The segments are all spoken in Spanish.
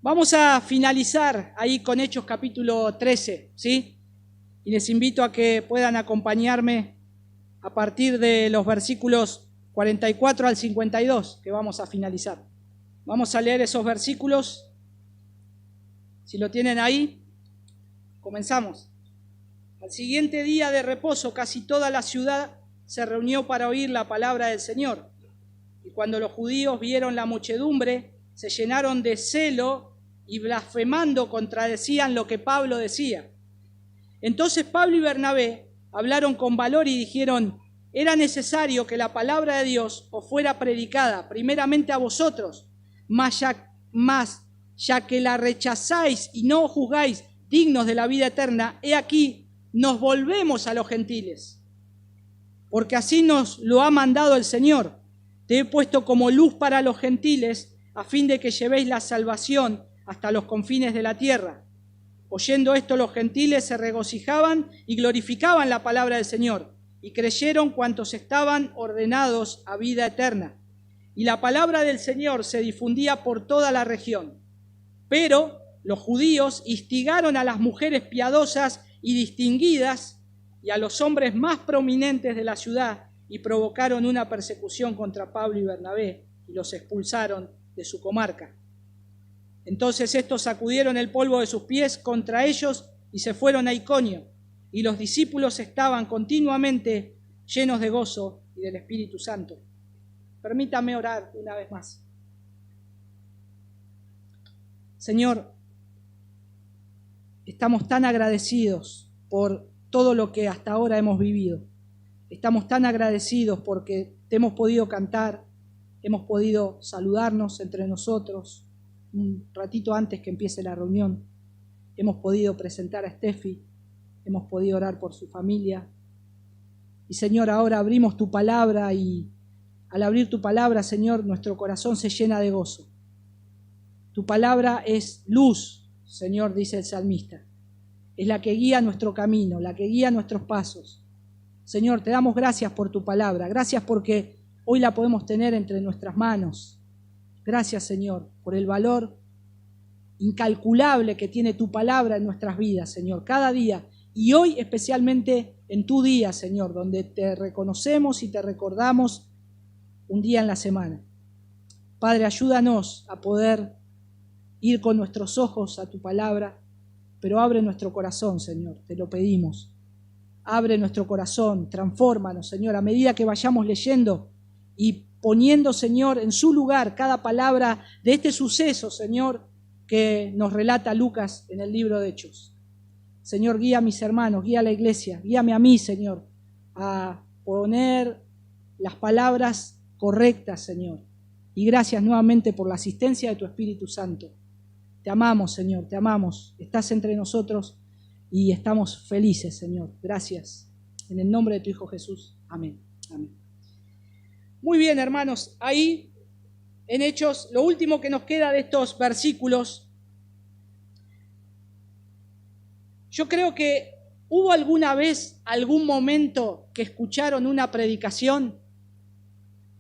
Vamos a finalizar ahí con Hechos capítulo 13, ¿sí? Y les invito a que puedan acompañarme a partir de los versículos 44 al 52, que vamos a finalizar. Vamos a leer esos versículos. Si lo tienen ahí, comenzamos. Al siguiente día de reposo, casi toda la ciudad se reunió para oír la palabra del Señor. Y cuando los judíos vieron la muchedumbre, se llenaron de celo y blasfemando contradecían lo que Pablo decía. Entonces Pablo y Bernabé hablaron con valor y dijeron: era necesario que la palabra de Dios os fuera predicada primeramente a vosotros, mas ya que la rechazáis y no os juzgáis dignos de la vida eterna, he aquí, nos volvemos a los gentiles. Porque así nos lo ha mandado el Señor. Te he puesto como luz para los gentiles, a fin de que llevéis la salvación hasta los confines de la tierra. Oyendo esto, los gentiles se regocijaban y glorificaban la palabra del Señor, y creyeron cuantos estaban ordenados a vida eterna. Y la palabra del Señor se difundía por toda la región. Pero los judíos instigaron a las mujeres piadosas y distinguidas y a los hombres más prominentes de la ciudad y provocaron una persecución contra Pablo y Bernabé y los expulsaron de su comarca. Entonces estos sacudieron el polvo de sus pies contra ellos y se fueron a Iconio, y los discípulos estaban continuamente llenos de gozo y del Espíritu Santo. Permítame orar una vez más. Señor, estamos tan agradecidos por todo lo que hasta ahora hemos vivido. Estamos tan agradecidos porque te hemos podido cantar, hemos podido saludarnos entre nosotros un ratito antes que empiece la reunión. Hemos podido presentar a Steffi, hemos podido orar por su familia. Y Señor, ahora abrimos tu palabra y al abrir tu palabra, Señor, nuestro corazón se llena de gozo. Tu palabra es luz, Señor, dice el salmista. Es la que guía nuestro camino, la que guía nuestros pasos. Señor, te damos gracias por tu palabra. Gracias porque hoy la podemos tener entre nuestras manos. Gracias, Señor, por el valor incalculable que tiene tu palabra en nuestras vidas, Señor, cada día. Y hoy especialmente en tu día, Señor, donde te reconocemos y te recordamos un día en la semana. Padre, ayúdanos a poder ir con nuestros ojos a tu palabra, pero abre nuestro corazón, Señor, te lo pedimos. Abre nuestro corazón, transfórmanos, Señor, a medida que vayamos leyendo y poniendo, Señor, en su lugar cada palabra de este suceso, Señor, que nos relata Lucas en el libro de Hechos. Señor, guía a mis hermanos, guía a la iglesia, guíame a mí, Señor, a poner las palabras correctas, Señor. Y gracias nuevamente por la asistencia de tu Espíritu Santo. Te amamos, Señor, te amamos. Estás entre nosotros y estamos felices, Señor. Gracias. En el nombre de tu Hijo Jesús. Amén. Amén. Muy bien, hermanos. Ahí, en Hechos, lo último que nos queda de estos versículos. Yo creo que hubo alguna vez, algún momento que escucharon una predicación,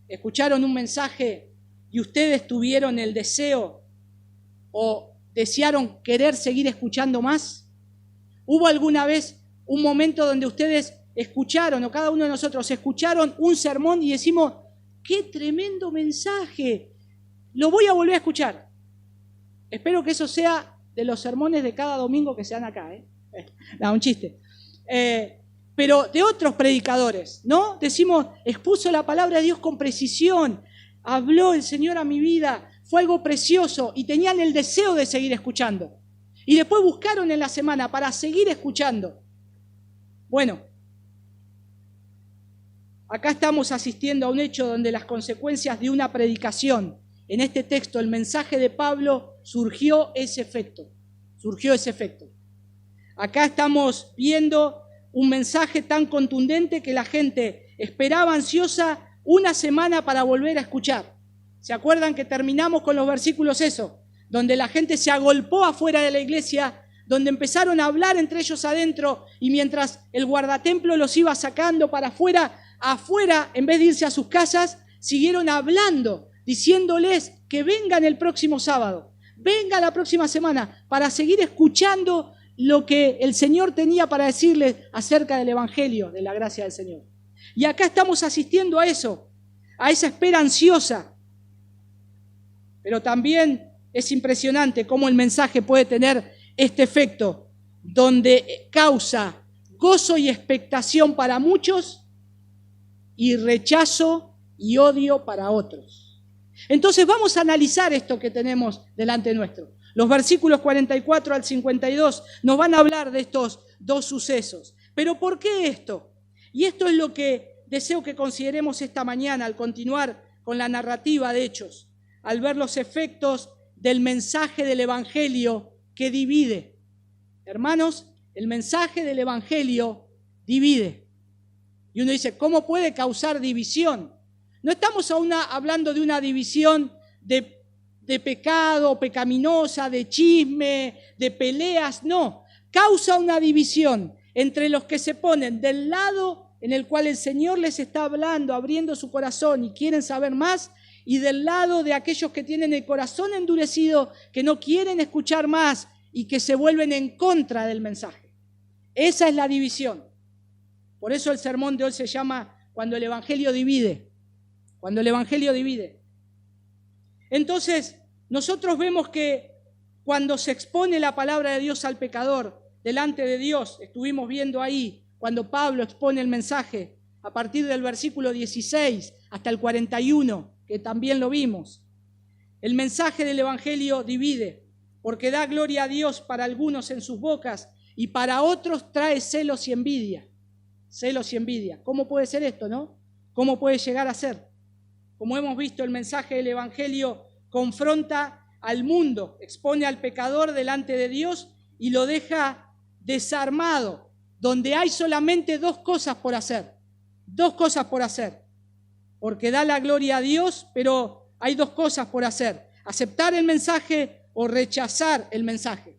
escucharon un mensaje y ustedes tuvieron el deseo o desearon querer seguir escuchando más. ¿Hubo alguna vez un momento donde ustedes escucharon, o cada uno de nosotros escucharon un sermón y decimos: ¡qué tremendo mensaje! Lo voy a volver a escuchar. Espero que eso sea de los sermones de cada domingo que sean acá, No, un chiste. Pero de otros predicadores, ¿no? Decimos, expuso la palabra de Dios con precisión, habló el Señor a mi vida, fue algo precioso y tenían el deseo de seguir escuchando. Y después buscaron en la semana para seguir escuchando. Bueno, acá estamos asistiendo a un hecho donde las consecuencias de una predicación, en este texto, el mensaje de Pablo, surgió ese efecto. Acá estamos viendo un mensaje tan contundente que la gente esperaba ansiosa una semana para volver a escuchar. ¿Se acuerdan que terminamos con los versículos eso? Donde la gente se agolpó afuera de la iglesia, donde empezaron a hablar entre ellos adentro y mientras el guardatemplo los iba sacando para afuera, en vez de irse a sus casas, siguieron hablando, diciéndoles que vengan el próximo sábado. venga la próxima semana para seguir escuchando lo que el Señor tenía para decirles acerca del Evangelio, de la gracia del Señor. Y acá estamos asistiendo a eso, a esa espera ansiosa. Pero también es impresionante cómo el mensaje puede tener este efecto, donde causa gozo y expectación para muchos y rechazo y odio para otros. Entonces vamos a analizar esto que tenemos delante nuestro. Los versículos 44 al 52 nos van a hablar de estos dos sucesos. ¿Pero por qué esto? Y esto es lo que deseo que consideremos esta mañana al continuar con la narrativa de Hechos, al ver los efectos del mensaje del Evangelio que divide. Hermanos, el mensaje del Evangelio divide. Y uno dice, ¿cómo puede causar división? No estamos hablando de una división de pecado, pecaminosa, de chisme, de peleas, no. Causa una división entre los que se ponen del lado en el cual el Señor les está hablando, abriendo su corazón y quieren saber más, y del lado de aquellos que tienen el corazón endurecido, que no quieren escuchar más y que se vuelven en contra del mensaje. Esa es la división. Por eso el sermón de hoy se llama Cuando el Evangelio divide. Cuando el Evangelio divide. Entonces, nosotros vemos que cuando se expone la palabra de Dios al pecador delante de Dios, estuvimos viendo ahí cuando Pablo expone el mensaje a partir del versículo 16 hasta el 41, que también lo vimos. El mensaje del Evangelio divide, porque da gloria a Dios para algunos en sus bocas y para otros trae celos y envidia. Celos y envidia. ¿Cómo puede ser esto, no? ¿Cómo puede llegar a ser? Como hemos visto, el mensaje del Evangelio confronta al mundo, expone al pecador delante de Dios y lo deja desarmado, donde hay solamente dos cosas por hacer. Dos cosas por hacer. Porque da la gloria a Dios, pero hay dos cosas por hacer. Aceptar el mensaje o rechazar el mensaje.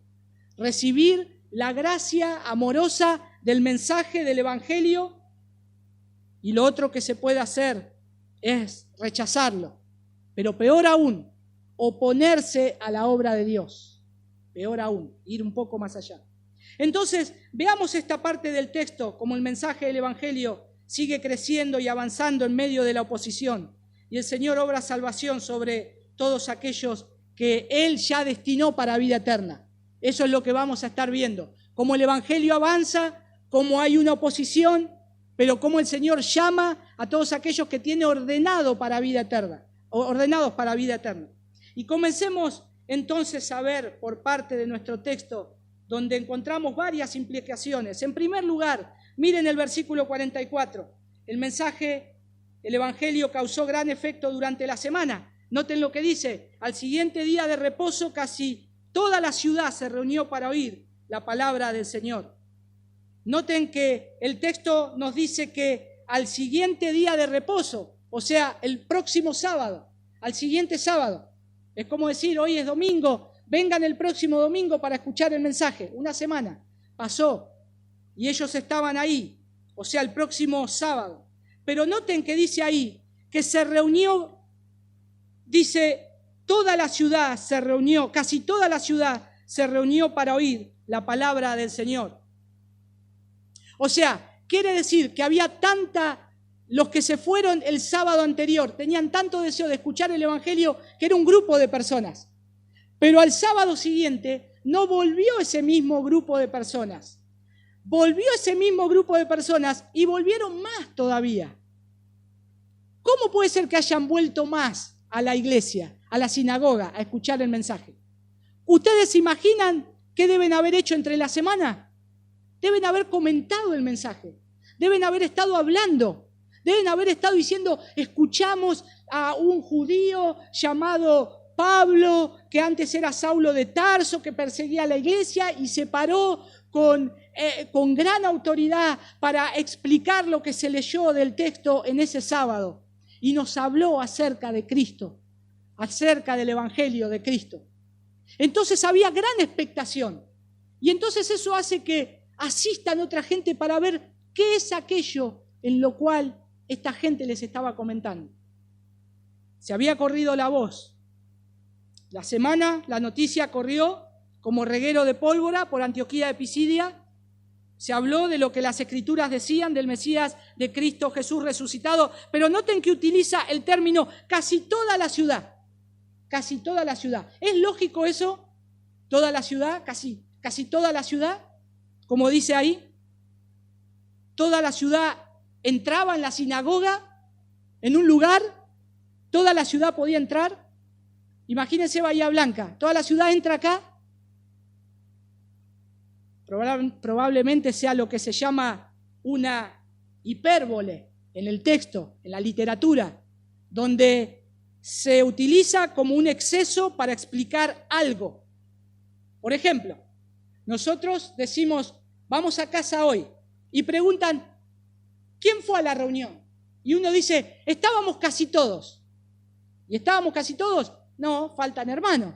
Recibir la gracia amorosa del mensaje del Evangelio, y lo otro que se puede hacer es rechazarlo. Pero peor aún, oponerse a la obra de Dios. Peor aún, ir un poco más allá. Entonces, veamos esta parte del texto, como el mensaje del Evangelio sigue creciendo y avanzando en medio de la oposición. Y el Señor obra salvación sobre todos aquellos que Él ya destinó para vida eterna. Eso es lo que vamos a estar viendo. Cómo el Evangelio avanza, cómo hay una oposición, pero cómo el Señor llama a todos aquellos que tiene ordenados para vida eterna. Y comencemos entonces a ver por parte de nuestro texto, donde encontramos varias implicaciones. En primer lugar, miren el versículo 44. El mensaje, el Evangelio causó gran efecto durante la semana. Noten lo que dice. Al siguiente día de reposo, casi toda la ciudad se reunió para oír la palabra del Señor. Noten que el texto nos dice que al siguiente día de reposo, o sea, el próximo sábado, al siguiente sábado. Es como decir, hoy es domingo, vengan el próximo domingo para escuchar el mensaje. Una semana pasó y ellos estaban ahí, o sea, el próximo sábado. Pero noten que dice ahí que se reunió, dice, toda la ciudad se reunió, casi toda la ciudad se reunió para oír la palabra del Señor. O sea, quiere decir que había los que se fueron el sábado anterior, tenían tanto deseo de escuchar el Evangelio que era un grupo de personas. Pero al sábado siguiente no volvió ese mismo grupo de personas. Volvió ese mismo grupo de personas y volvieron más todavía. ¿Cómo puede ser que hayan vuelto más a la iglesia, a la sinagoga, a escuchar el mensaje? ¿Ustedes se imaginan qué deben haber hecho entre la semana? Deben haber comentado el mensaje, deben haber estado hablando, deben haber estado diciendo, escuchamos a un judío llamado Pablo, que antes era Saulo de Tarso, que perseguía a la iglesia y se paró con gran autoridad para explicar lo que se leyó del texto en ese sábado. Y nos habló acerca de Cristo, acerca del Evangelio de Cristo. Entonces había gran expectación. Y entonces eso hace que asistan otra gente para ver qué es aquello en lo cual esta gente les estaba comentando. Se había corrido la voz La semana la noticia corrió como reguero de pólvora por Antioquía de Pisidia. Se habló de lo que las Escrituras decían del Mesías de Cristo Jesús resucitado, pero noten que utiliza el término casi toda la ciudad. Casi toda la ciudad. ¿Es lógico eso? ¿Toda la ciudad? Casi toda la ciudad, como dice ahí. Toda la ciudad entraba en la sinagoga, en un lugar, toda la ciudad podía entrar. Imagínense Bahía Blanca, toda la ciudad entra acá. Probablemente sea lo que se llama una hipérbole en el texto, en la literatura, donde se utiliza como un exceso para explicar algo. Por ejemplo, nosotros decimos, vamos a casa hoy, y preguntan, ¿quién fue a la reunión? Y uno dice, estábamos casi todos. ¿Y estábamos casi todos? No, faltan hermanos.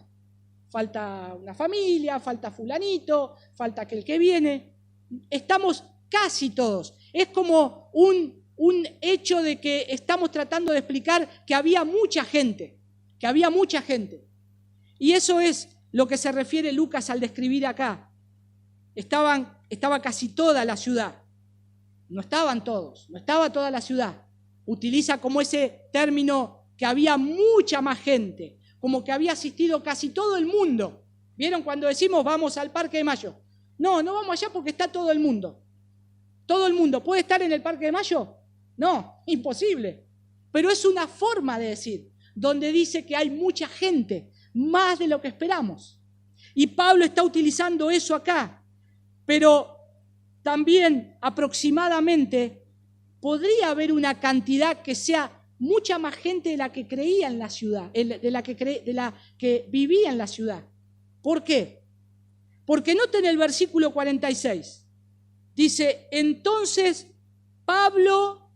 Falta una familia, falta fulanito, falta aquel que viene. Estamos casi todos. Es como un hecho de que estamos tratando de explicar que había mucha gente, Y eso es lo que se refiere Lucas al describir acá. Estaba casi toda la ciudad. No estaban todos, no estaba toda la ciudad. Utiliza como ese término que había mucha más gente, como que había asistido casi todo el mundo. ¿Vieron cuando decimos vamos al Parque de Mayo? No vamos allá porque está todo el mundo. ¿Todo el mundo puede estar en el Parque de Mayo? No, imposible. Pero es una forma de decir, donde dice que hay mucha gente, más de lo que esperamos. Y Pablo está utilizando eso acá. Pero también aproximadamente podría haber una cantidad que sea mucha más gente de la que creía en la ciudad, de la que vivía en la ciudad. ¿Por qué? Porque noten el versículo 46. Dice, entonces Pablo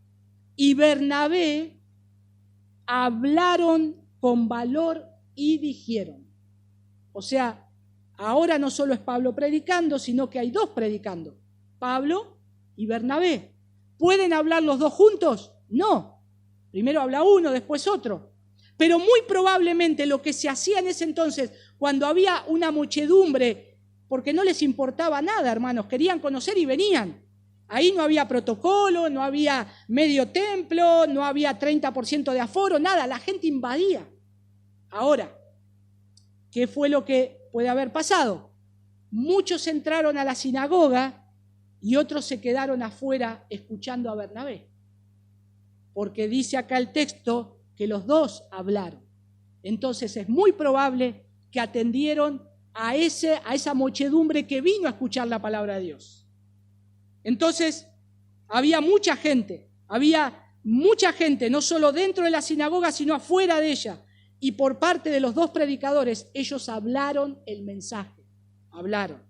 y Bernabé hablaron con valor y dijeron. O sea, ahora no solo es Pablo predicando, sino que hay dos predicando, Pablo y Bernabé. ¿Pueden hablar los dos juntos? No. Primero habla uno, después otro. Pero muy probablemente lo que se hacía en ese entonces, cuando había una muchedumbre, porque no les importaba nada, hermanos, querían conocer y venían. Ahí no había protocolo, no había medio templo, no había 30% de aforo, nada, la gente invadía. Ahora, ¿qué fue lo que puede haber pasado? Muchos entraron a la sinagoga y otros se quedaron afuera escuchando a Bernabé. Porque dice acá el texto que los dos hablaron. Entonces es muy probable que atendieron a esa muchedumbre que vino a escuchar la palabra de Dios. Entonces había mucha gente, no solo dentro de la sinagoga, sino afuera de ella. Y por parte de los dos predicadores, ellos hablaron el mensaje, hablaron.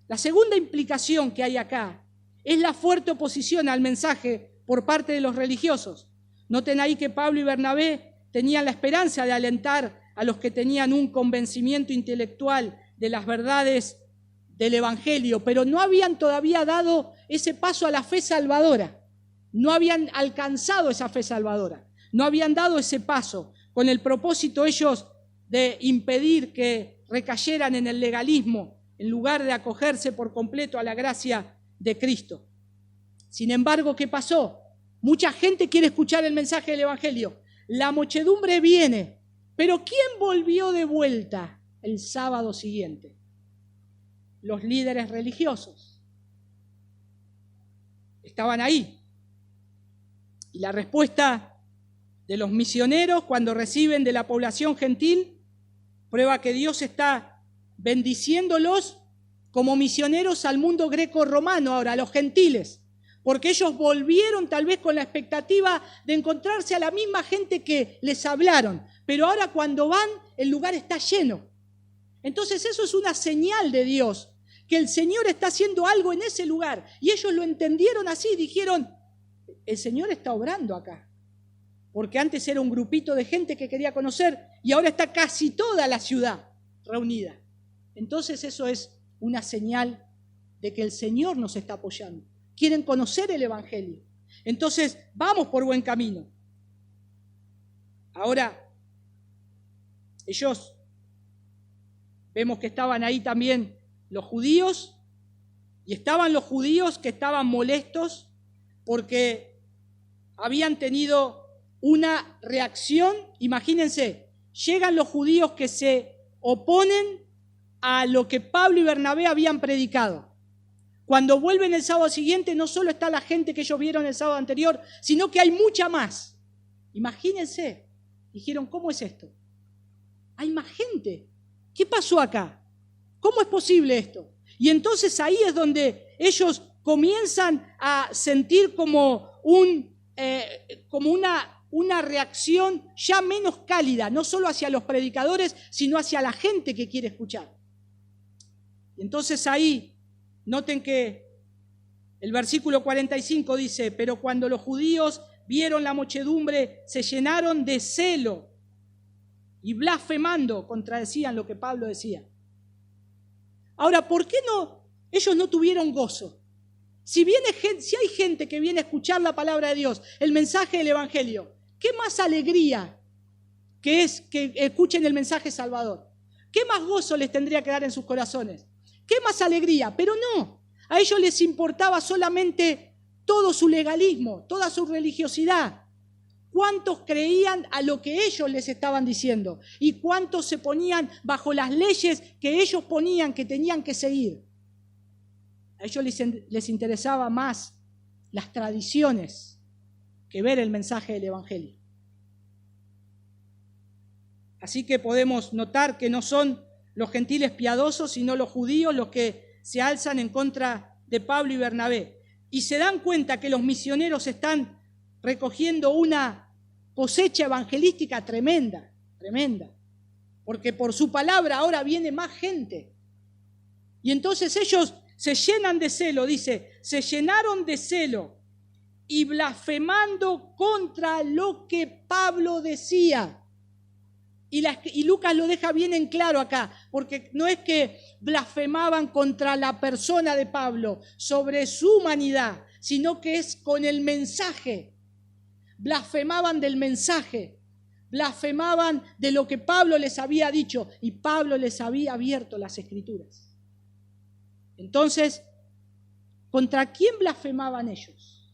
La segunda implicación que hay acá es la fuerte oposición al mensaje por parte de los religiosos. Noten ahí que Pablo y Bernabé tenían la esperanza de alentar a los que tenían un convencimiento intelectual de las verdades del Evangelio, pero no habían todavía dado ese paso a la fe salvadora. No habían alcanzado esa fe salvadora. No habían dado ese paso con el propósito ellos de impedir que recayeran en el legalismo en lugar de acogerse por completo a la gracia de Cristo. Sin embargo, ¿qué pasó? Mucha gente quiere escuchar el mensaje del Evangelio. La muchedumbre viene. Pero ¿quién volvió de vuelta el sábado siguiente? Los líderes religiosos. Estaban ahí. Y la respuesta de los misioneros cuando reciben de la población gentil prueba que Dios está bendiciéndolos como misioneros al mundo greco-romano, ahora a los gentiles. Porque ellos volvieron tal vez con la expectativa de encontrarse a la misma gente que les hablaron, pero ahora cuando van, el lugar está lleno. Entonces eso es una señal de Dios, que el Señor está haciendo algo en ese lugar. Y ellos lo entendieron así, dijeron, el Señor está obrando acá. Porque antes era un grupito de gente que quería conocer y ahora está casi toda la ciudad reunida. Entonces eso es una señal de que el Señor nos está apoyando. Quieren conocer el Evangelio. Entonces, vamos por buen camino. Ahora, Ellos, vemos que estaban ahí también los judíos, y estaban los judíos que estaban molestos porque habían tenido una reacción. Imagínense, llegan los judíos que se oponen a lo que Pablo y Bernabé habían predicado. Cuando vuelven el sábado siguiente, no solo está la gente que ellos vieron el sábado anterior, sino que hay mucha más. Imagínense, dijeron, ¿cómo es esto? Hay más gente. ¿Qué pasó acá? ¿Cómo es posible esto? Y entonces ahí es donde ellos comienzan a sentir como una reacción ya menos cálida, no solo hacia los predicadores, sino hacia la gente que quiere escuchar. Y entonces ahí, noten que el versículo 45 dice, pero cuando los judíos vieron la muchedumbre, se llenaron de celo y blasfemando contradecían lo que Pablo decía. Ahora, ¿por qué ellos no tuvieron gozo? Si hay gente que viene a escuchar la palabra de Dios, el mensaje del Evangelio, ¿qué más alegría que es que escuchen el mensaje salvador? ¿Qué más gozo les tendría que dar en sus corazones? ¿Qué más alegría? Pero no, a ellos les importaba solamente todo su legalismo, toda su religiosidad. ¿Cuántos creían a lo que ellos les estaban diciendo? ¿Y cuántos se ponían bajo las leyes que ellos ponían que tenían que seguir? A ellos les interesaba más las tradiciones que ver el mensaje del Evangelio. Así que podemos notar que no son los gentiles piadosos, sino los judíos los que se alzan en contra de Pablo y Bernabé. Y se dan cuenta que los misioneros están recogiendo una cosecha evangelística tremenda, tremenda. Porque por su palabra ahora viene más gente. Y entonces ellos se llenan de celo, dice, se llenaron de celo y blasfemando contra lo que Pablo decía. Y Lucas lo deja bien en claro acá, porque no es que blasfemaban contra la persona de Pablo, sobre su humanidad, sino que es con el mensaje. Blasfemaban del mensaje, blasfemaban de lo que Pablo les había dicho, y Pablo les había abierto las Escrituras. Entonces, ¿contra quién blasfemaban ellos?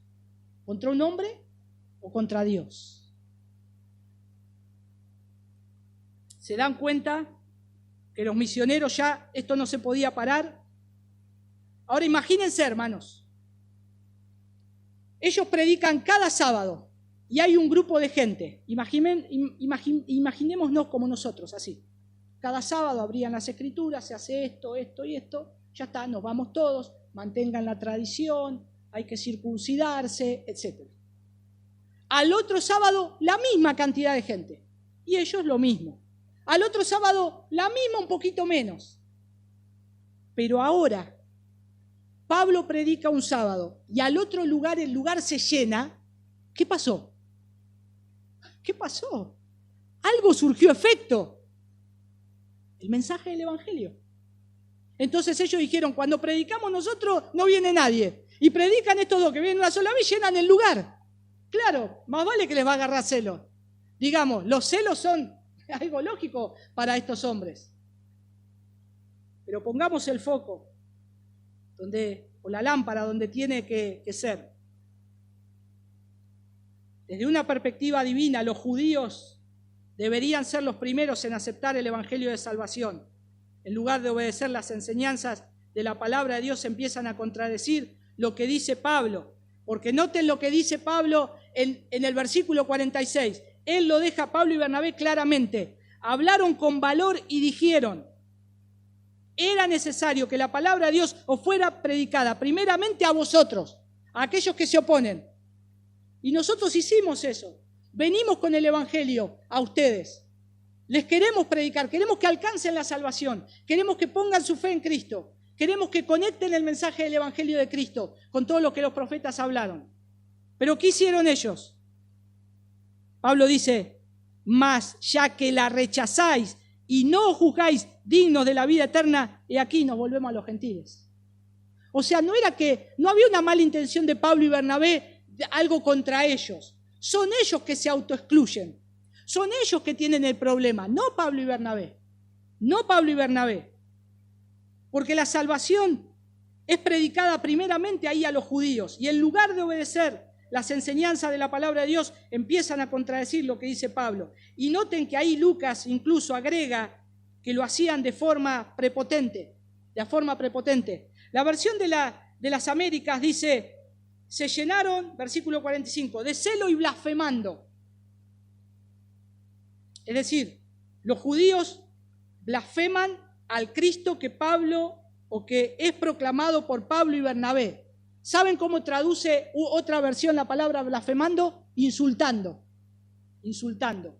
¿Contra un hombre o contra Dios? Se dan cuenta que los misioneros ya esto no se podía parar. Ahora imagínense, hermanos, ellos predican cada sábado y hay un grupo de gente. Imaginémonos como nosotros, así. Cada sábado abrían las Escrituras, se hace esto, esto y esto. Ya está, nos vamos todos, mantengan la tradición, hay que circuncidarse, etc. Al otro sábado, la misma cantidad de gente. Y ellos lo mismo. Al otro sábado, la misma, un poquito menos. Pero ahora, Pablo predica un sábado y al otro lugar, el lugar se llena. ¿Qué pasó? ¿Qué pasó? Algo surgió efecto. El mensaje del Evangelio. Entonces ellos dijeron, cuando predicamos nosotros, no viene nadie. Y predican estos dos que vienen una sola vez, llenan el lugar. Claro, más vale que les va a agarrar celo. Digamos, los celos son algo lógico para estos hombres. Pero pongamos el foco o la lámpara donde tiene que ser. Desde una perspectiva divina, los judíos deberían ser los primeros en aceptar el Evangelio de salvación. En lugar de obedecer las enseñanzas de la palabra de Dios, empiezan a contradecir lo que dice Pablo. Porque noten lo que dice Pablo en el versículo 46. Él lo deja, Pablo y Bernabé, claramente. Hablaron con valor y dijeron, era necesario que la palabra de Dios os fuera predicada primeramente a vosotros, a aquellos que se oponen. Y nosotros hicimos eso. Venimos con el Evangelio a ustedes. Les queremos predicar, queremos que alcancen la salvación, queremos que pongan su fe en Cristo, queremos que conecten el mensaje del Evangelio de Cristo con todo lo que los profetas hablaron. Pero ¿qué hicieron ellos? Pablo dice, mas ya que la rechazáis y no os juzgáis dignos de la vida eterna, y aquí nos volvemos a los gentiles. O sea, no había una mala intención de Pablo y Bernabé, algo contra ellos. Son ellos que se autoexcluyen. Son ellos que tienen el problema, no Pablo y Bernabé. No Pablo y Bernabé. Porque la salvación es predicada primeramente ahí a los judíos. Y en lugar de obedecer las enseñanzas de la palabra de Dios, empiezan a contradecir lo que dice Pablo. Y noten que ahí Lucas incluso agrega que lo hacían de forma prepotente. La versión de las Américas dice, se llenaron, versículo 45, de celo y blasfemando. Es decir, los judíos blasfeman al Cristo que Pablo o que es proclamado por Pablo y Bernabé. ¿Saben cómo traduce otra versión la palabra blasfemando? Insultando.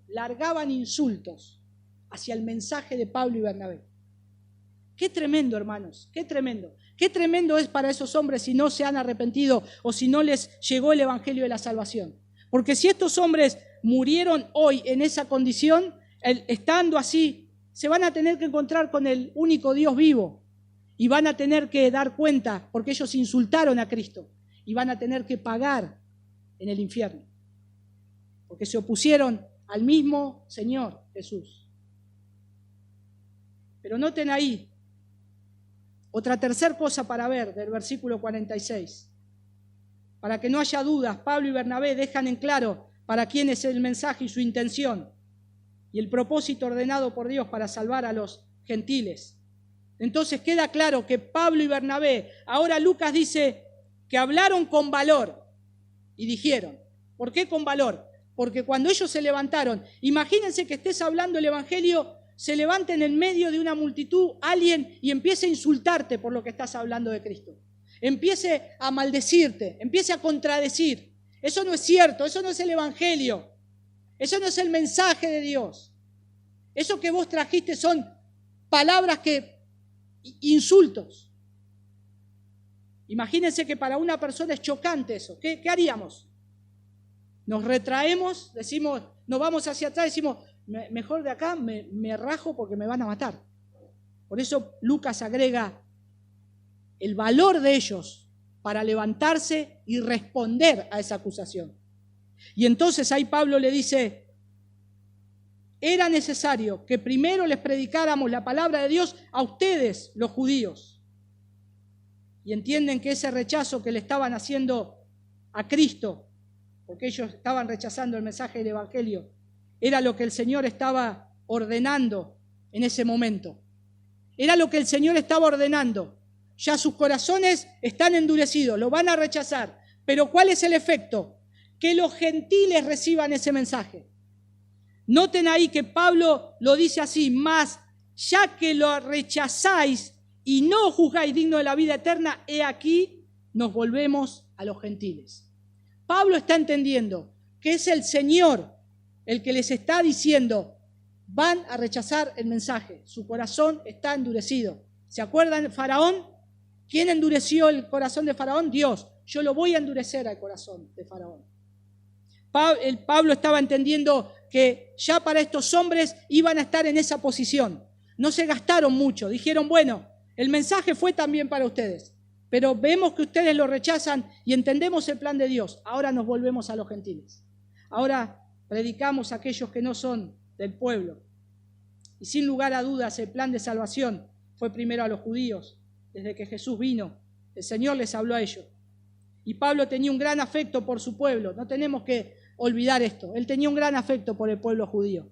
Largaban insultos hacia el mensaje de Pablo y Bernabé. Qué tremendo, hermanos, qué tremendo. Qué tremendo es para esos hombres si no se han arrepentido o si no les llegó el evangelio de la salvación. Porque si estos hombres murieron hoy en esa condición, estando así, se van a tener que encontrar con el único Dios vivo y van a tener que dar cuenta porque ellos insultaron a Cristo y van a tener que pagar en el infierno porque se opusieron al mismo Señor Jesús. Pero noten ahí otra tercera cosa para ver del versículo 46. Para que no haya dudas, Pablo y Bernabé dejan en claro para quién es el mensaje y su intención y el propósito ordenado por Dios para salvar a los gentiles. Entonces queda claro que Pablo y Bernabé, ahora Lucas dice que hablaron con valor y dijeron. ¿Por qué con valor? Porque cuando ellos se levantaron, imagínense que estés hablando el evangelio, se levanta en el medio de una multitud alguien y empiece a insultarte por lo que estás hablando de Cristo. Empiece a maldecirte, empiece a contradecir. Eso no es cierto, eso no es el evangelio. Eso no es el mensaje de Dios. Eso que vos trajiste son palabras insultos. Imagínense que para una persona es chocante eso. ¿Qué haríamos? Nos retraemos, decimos, nos vamos hacia atrás, decimos, mejor de acá me rajo porque me van a matar. Por eso Lucas agrega el valor de ellos para levantarse y responder a esa acusación. Y entonces ahí Pablo le dice, era necesario que primero les predicáramos la palabra de Dios a ustedes, los judíos. Y entienden que ese rechazo que le estaban haciendo a Cristo, porque ellos estaban rechazando el mensaje del evangelio, era lo que el Señor estaba ordenando en ese momento. Era lo que el Señor estaba ordenando. Ya sus corazones están endurecidos, lo van a rechazar. Pero ¿cuál es el efecto? Que los gentiles reciban ese mensaje. Noten ahí que Pablo lo dice así, mas ya que lo rechazáis y no juzgáis digno de la vida eterna, he aquí nos volvemos a los gentiles. Pablo está entendiendo que es el Señor el que les está diciendo, van a rechazar el mensaje, su corazón está endurecido. ¿Se acuerdan de Faraón? ¿Quién endureció el corazón de Faraón? Dios. Yo lo voy a endurecer al corazón de Faraón. Pablo estaba entendiendo que ya para estos hombres iban a estar en esa posición. No se gastaron mucho. Dijeron, bueno, el mensaje fue también para ustedes, pero vemos que ustedes lo rechazan y entendemos el plan de Dios. Ahora nos volvemos a los gentiles. Ahora predicamos a aquellos que no son del pueblo. Y sin lugar a dudas, el plan de salvación fue primero a los judíos. Desde que Jesús vino, el Señor les habló a ellos. Y Pablo tenía un gran afecto por su pueblo. No tenemos que olvidar esto. Él tenía un gran afecto por el pueblo judío.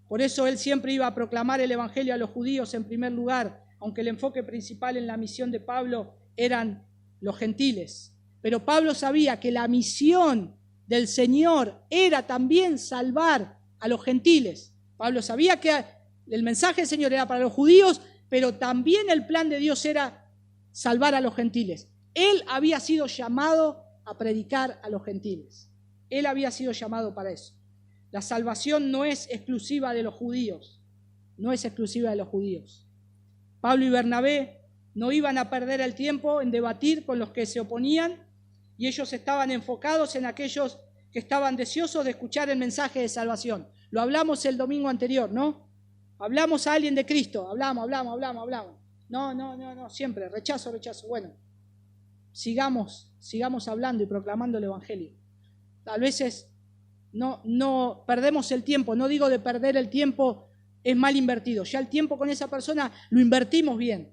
Por eso él siempre iba a proclamar el evangelio a los judíos en primer lugar, aunque el enfoque principal en la misión de Pablo eran los gentiles. Pero Pablo sabía que la misión del Señor era también salvar a los gentiles. Pablo sabía que el mensaje del Señor era para los judíos, pero también el plan de Dios era salvar a los gentiles. Él había sido llamado a predicar a los gentiles. Él había sido llamado para eso. La salvación no es exclusiva de los judíos. No es exclusiva de los judíos. Pablo y Bernabé no iban a perder el tiempo en debatir con los que se oponían y ellos estaban enfocados en aquellos que estaban deseosos de escuchar el mensaje de salvación. Lo hablamos el domingo anterior, ¿no? Hablamos a alguien de Cristo. Hablamos. No, siempre, rechazo. Bueno, sigamos hablando y proclamando el evangelio. A veces no perdemos el tiempo. No digo de perder el tiempo, es mal invertido. Ya el tiempo con esa persona lo invertimos bien.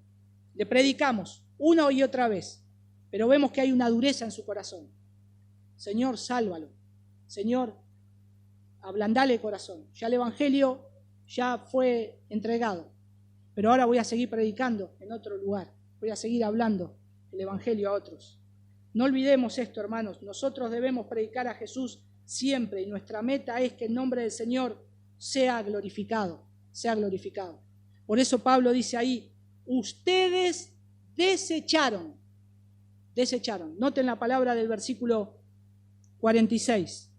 Le predicamos una y otra vez, pero vemos que hay una dureza en su corazón. Señor, sálvalo. Señor, ablandale el corazón. Ya el Evangelio ya fue entregado, pero ahora voy a seguir predicando en otro lugar. Voy a seguir hablando el Evangelio a otros. No olvidemos esto, hermanos. Nosotros debemos predicar a Jesús siempre y nuestra meta es que el nombre del Señor sea glorificado, sea glorificado. Por eso Pablo dice ahí, ustedes desecharon. Noten la palabra del versículo 46.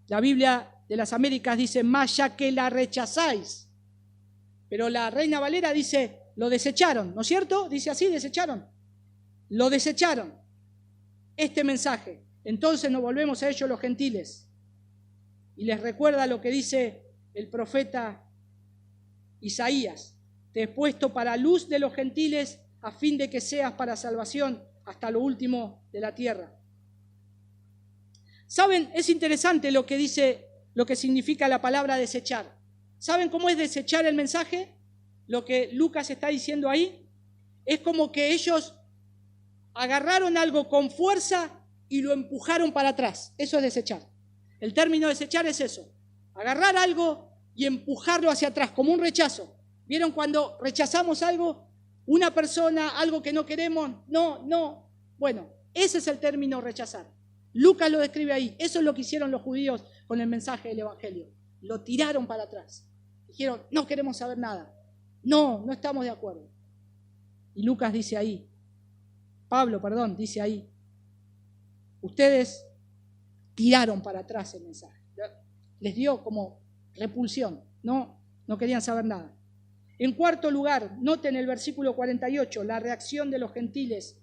La Biblia de las Américas dice, más ya que la rechazáis. Pero la Reina Valera dice, lo desecharon, ¿no es cierto? Dice así, desecharon. Lo desecharon, este mensaje. Entonces nos volvemos a ellos los gentiles. Y les recuerda lo que dice el profeta Isaías. Te he puesto para luz de los gentiles a fin de que seas para salvación hasta lo último de la tierra. ¿Saben? Es interesante lo que dice, lo que significa la palabra desechar. ¿Saben cómo es desechar el mensaje? Lo que Lucas está diciendo ahí. Es como que ellos agarraron algo con fuerza y lo empujaron para atrás. Eso es desechar. El término desechar es eso. Agarrar algo y empujarlo hacia atrás, como un rechazo. ¿Vieron cuando rechazamos algo? Una persona, algo que no queremos. No. Bueno, ese es el término rechazar. Lucas lo describe ahí. Eso es lo que hicieron los judíos con el mensaje del Evangelio. Lo tiraron para atrás. Dijeron, no queremos saber nada. No estamos de acuerdo. Y Lucas dice ahí, Pablo, dice ahí, ustedes tiraron para atrás el mensaje. Les dio como repulsión. No querían saber nada. En cuarto lugar, noten el versículo 48, la reacción de los gentiles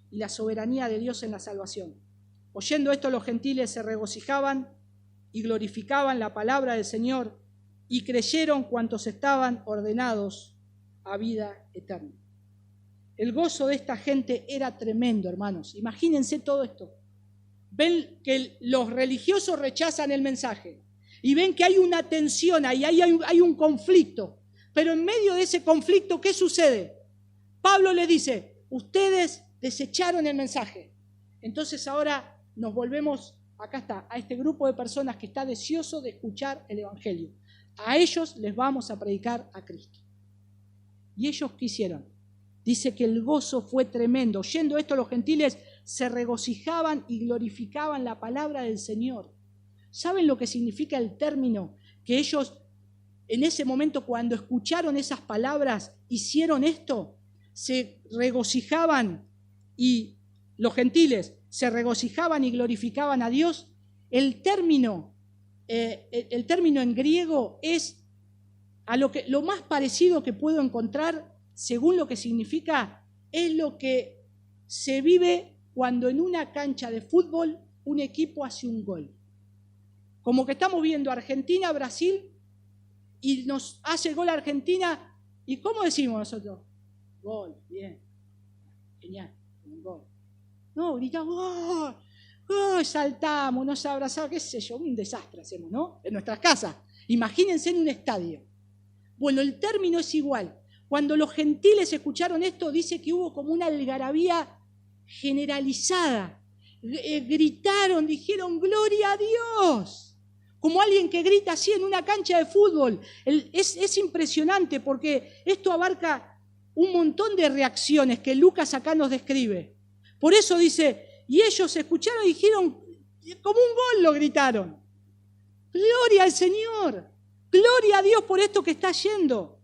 y la soberanía de Dios en la salvación. Oyendo esto, los gentiles se regocijaban y glorificaban la palabra del Señor y creyeron cuantos estaban ordenados a vida eterna. El gozo de esta gente era tremendo, hermanos. Imagínense todo esto. Ven que los religiosos rechazan el mensaje y ven que hay una tensión ahí, hay un conflicto. Pero en medio de ese conflicto, ¿qué sucede? Pablo les dice, ustedes desecharon el mensaje. Entonces ahora nos volvemos, acá está, a este grupo de personas que está deseoso de escuchar el Evangelio. A ellos les vamos a predicar a Cristo. ¿Y ellos qué hicieron? Dice que el gozo fue tremendo. Oyendo esto, los gentiles se regocijaban y glorificaban la palabra del Señor. ¿Saben lo que significa el término? Que ellos, en ese momento, cuando escucharon esas palabras, hicieron esto. Se regocijaban y los gentiles se regocijaban y glorificaban a Dios. El término en griego es a lo más parecido que puedo encontrar, según lo que significa, es lo que se vive cuando en una cancha de fútbol un equipo hace un gol. Como que estamos viendo Argentina-Brasil y nos hace el gol Argentina. ¿Y cómo decimos nosotros? Gol, bien, genial, un gol. No, gritamos, ¡gol! ¡Gol! Saltamos, nos abrazamos, qué sé yo, un desastre hacemos, ¿no? En nuestras casas. Imagínense en un estadio. Bueno, el término es igual. Cuando los gentiles escucharon esto, dice que hubo como una algarabía generalizada. Gritaron, dijeron, ¡gloria a Dios! Como alguien que grita así en una cancha de fútbol. Es impresionante porque esto abarca un montón de reacciones que Lucas acá nos describe. Por eso dice, y ellos escucharon y dijeron, como un gol lo gritaron. ¡Gloria al Señor! ¡Gloria a Dios por esto que está yendo!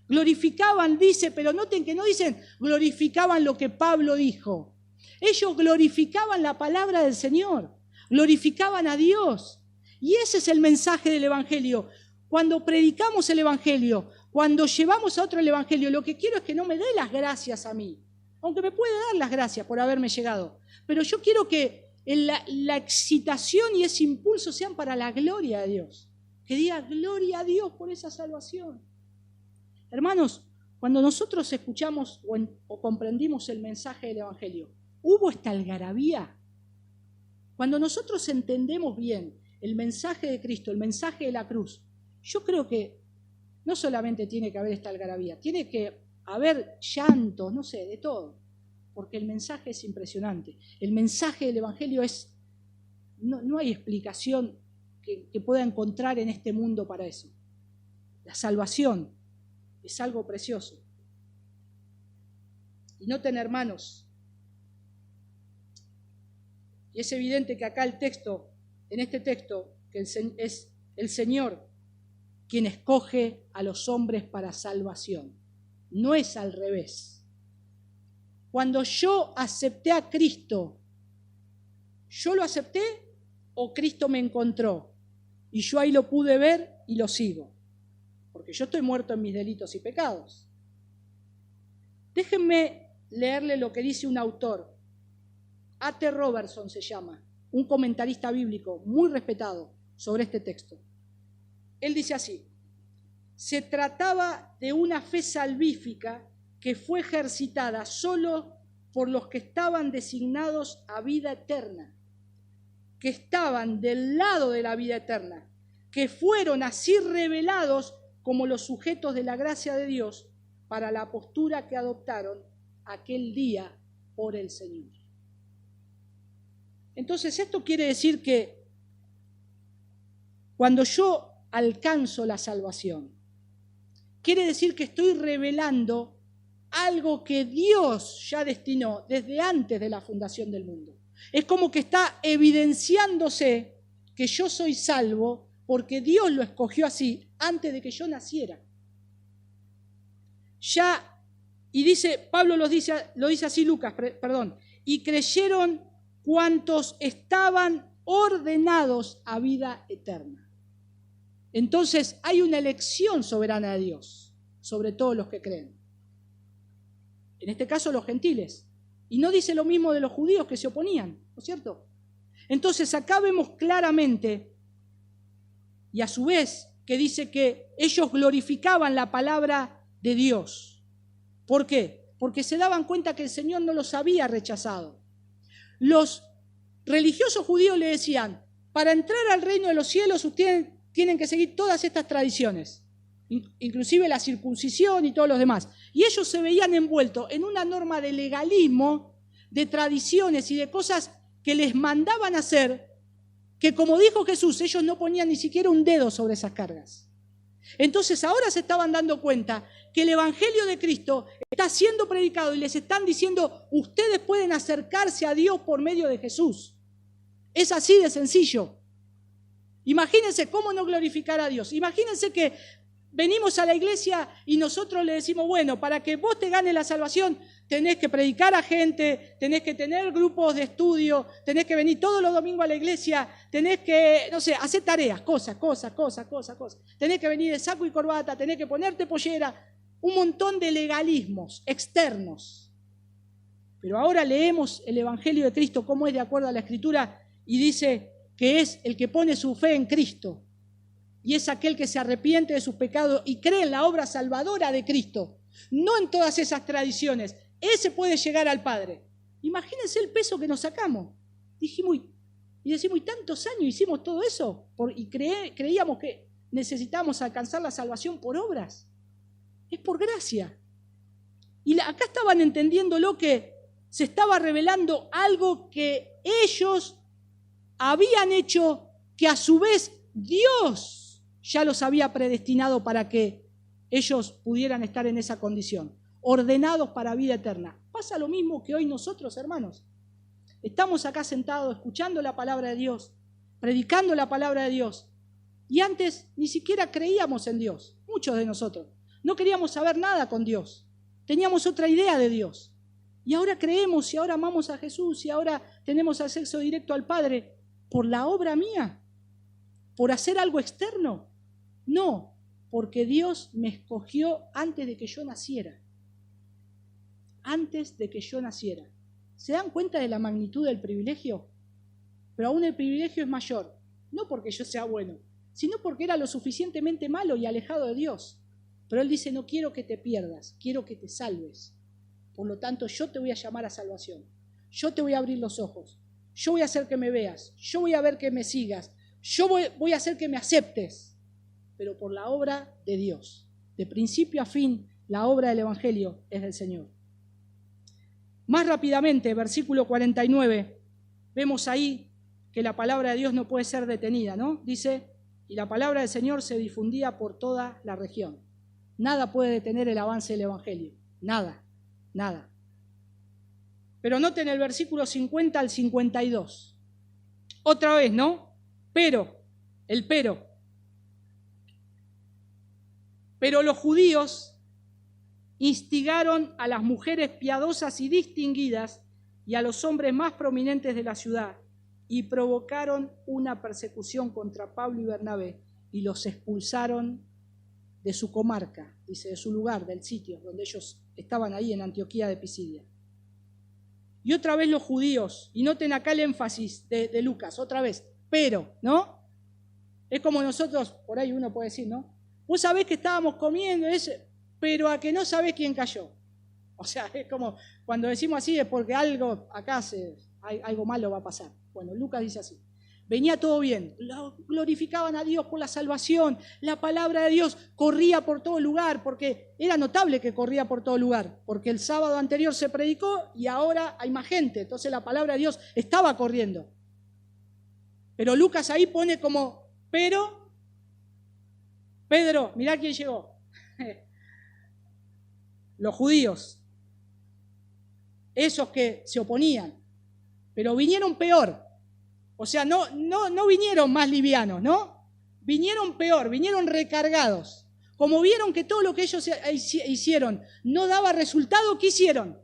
Glorificaban, dice, pero noten que no dicen glorificaban lo que Pablo dijo. Ellos glorificaban la palabra del Señor, glorificaban a Dios. Y ese es el mensaje del Evangelio. Cuando predicamos el Evangelio, cuando llevamos a otro el Evangelio, lo que quiero es que no me dé las gracias a mí, aunque me puede dar las gracias por haberme llegado. Pero yo quiero que la excitación y ese impulso sean para la gloria de Dios. Que diga gloria a Dios por esa salvación. Hermanos, cuando nosotros escuchamos o comprendimos el mensaje del Evangelio, ¿hubo esta algarabía? Cuando nosotros entendemos bien el mensaje de Cristo, el mensaje de la cruz, yo creo que no solamente tiene que haber esta algarabía, tiene que haber llanto, no sé, de todo, porque el mensaje es impresionante. El mensaje del Evangelio es, no hay explicación que pueda encontrar en este mundo para eso. La salvación es algo precioso. Y noten, hermanos, y es evidente que acá en este texto, que es el Señor quien escoge a los hombres para salvación. No es al revés. Cuando yo acepté a Cristo, ¿yo lo acepté o Cristo me encontró? Y yo ahí lo pude ver y lo sigo. Porque yo estoy muerto en mis delitos y pecados. Déjenme leerle lo que dice un autor. A.T. Robertson se llama, un comentarista bíblico muy respetado sobre este texto. Él dice así: se trataba de una fe salvífica que fue ejercitada solo por los que estaban designados a vida eterna, que estaban del lado de la vida eterna, que fueron así revelados como los sujetos de la gracia de Dios para la postura que adoptaron aquel día por el Señor. Entonces, esto quiere decir que cuando yo alcanzo la salvación, quiere decir que estoy revelando algo que Dios ya destinó desde antes de la fundación del mundo. Es como que está evidenciándose que yo soy salvo porque Dios lo escogió así antes de que yo naciera. Ya, y dice, Pablo lo dice así, Lucas, y creyeron cuantos estaban ordenados a vida eterna. Entonces hay una elección soberana de Dios sobre todos los que creen. En este caso los gentiles. Y no dice lo mismo de los judíos que se oponían, ¿no es cierto? Entonces acá vemos claramente, y a su vez, que dice que ellos glorificaban la palabra de Dios. ¿Por qué? Porque se daban cuenta que el Señor no los había rechazado. Los religiosos judíos le decían, para entrar al reino de los cielos ustedes tienen que seguir todas estas tradiciones, inclusive la circuncisión y todos los demás. Y ellos se veían envueltos en una norma de legalismo, de tradiciones y de cosas que les mandaban hacer, que como dijo Jesús, ellos no ponían ni siquiera un dedo sobre esas cargas. Entonces ahora se estaban dando cuenta que el Evangelio de Cristo está siendo predicado y les están diciendo, ustedes pueden acercarse a Dios por medio de Jesús. Es así de sencillo. Imagínense cómo no glorificar a Dios. Imagínense que venimos a la iglesia y nosotros le decimos, bueno, para que vos te ganes la salvación, tenés que predicar a gente, tenés que tener grupos de estudio, tenés que venir todos los domingos a la iglesia, tenés que, no sé, hacer tareas, cosas. Tenés que venir de saco y corbata, tenés que ponerte pollera, un montón de legalismos externos. Pero ahora leemos el Evangelio de Cristo, cómo es de acuerdo a la Escritura, y dice que es el que pone su fe en Cristo. Y es aquel que se arrepiente de sus pecados y cree en la obra salvadora de Cristo. No en todas esas tradiciones. Ese puede llegar al Padre. Imagínense el peso que nos sacamos. Decimos, y tantos años hicimos todo eso y creíamos que necesitábamos alcanzar la salvación por obras. Es por gracia. Y acá estaban entendiendo lo que se estaba revelando algo que ellos habían hecho, que a su vez Dios ya los había predestinado para que ellos pudieran estar en esa condición, ordenados para vida eterna. Pasa lo mismo que hoy nosotros, hermanos. Estamos acá sentados escuchando la palabra de Dios, predicando la palabra de Dios, y antes ni siquiera creíamos en Dios, muchos de nosotros. No queríamos saber nada con Dios, teníamos otra idea de Dios. Y ahora creemos y ahora amamos a Jesús y ahora tenemos acceso directo al Padre por la obra mía, por hacer algo externo. No, porque Dios me escogió antes de que yo naciera. Antes de que yo naciera. ¿Se dan cuenta de la magnitud del privilegio? Pero aún el privilegio es mayor, no porque yo sea bueno, sino porque era lo suficientemente malo y alejado de Dios. Pero Él dice, no quiero que te pierdas, quiero que te salves. Por lo tanto, yo te voy a llamar a salvación. Yo te voy a abrir los ojos. Yo voy a hacer que me veas. Yo voy a ver que me sigas. yo voy a hacer que me aceptes, pero por la obra de Dios. De principio a fin, la obra del Evangelio es del Señor. Más rápidamente, versículo 49, vemos ahí que la palabra de Dios no puede ser detenida, ¿no? Dice, y la palabra del Señor se difundía por toda la región. Nada puede detener el avance del Evangelio. Nada, nada. Pero noten el versículo 50 al 52. Otra vez, ¿no? Pero. Pero los judíos instigaron a las mujeres piadosas y distinguidas y a los hombres más prominentes de la ciudad y provocaron una persecución contra Pablo y Bernabé y los expulsaron de su comarca, dice, de su lugar, del sitio donde ellos estaban ahí en Antioquía de Pisidia. Y otra vez los judíos, y noten acá el énfasis de Lucas, otra vez, pero, ¿no? Es como nosotros, por ahí uno puede decir, ¿no? Vos sabés que estábamos comiendo, pero a que no sabés quién cayó. O sea, es como cuando decimos así es porque algo acá algo malo va a pasar. Bueno, Lucas dice así. Venía todo bien, glorificaban a Dios por la salvación, la palabra de Dios corría por todo lugar, porque era notable que corría por todo lugar, porque el sábado anterior se predicó y ahora hay más gente, entonces la palabra de Dios estaba corriendo. Pero Lucas ahí pone como, pero, Pedro, mirá quién llegó. Los judíos, esos que se oponían, pero vinieron peor. O sea, no vinieron más livianos, ¿no? Vinieron peor, vinieron recargados. Como vieron que todo lo que ellos hicieron no daba resultado, ¿qué hicieron?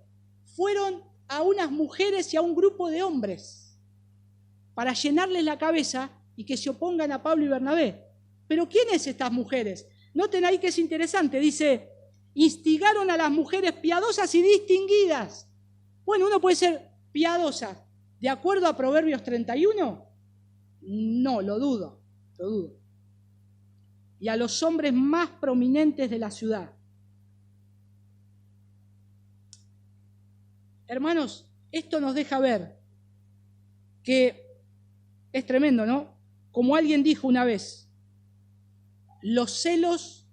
Fueron a unas mujeres y a un grupo de hombres para llenarles la cabeza y que se opongan a Pablo y Bernabé. ¿Pero quiénes estas mujeres? Noten ahí que es interesante, dice, instigaron a las mujeres piadosas y distinguidas. Bueno, uno puede ser piadosa. ¿De acuerdo a Proverbios 31? No, lo dudo. Y a los hombres más prominentes de la ciudad. Hermanos, esto nos deja ver que es tremendo, ¿no? Como alguien dijo una vez, los celos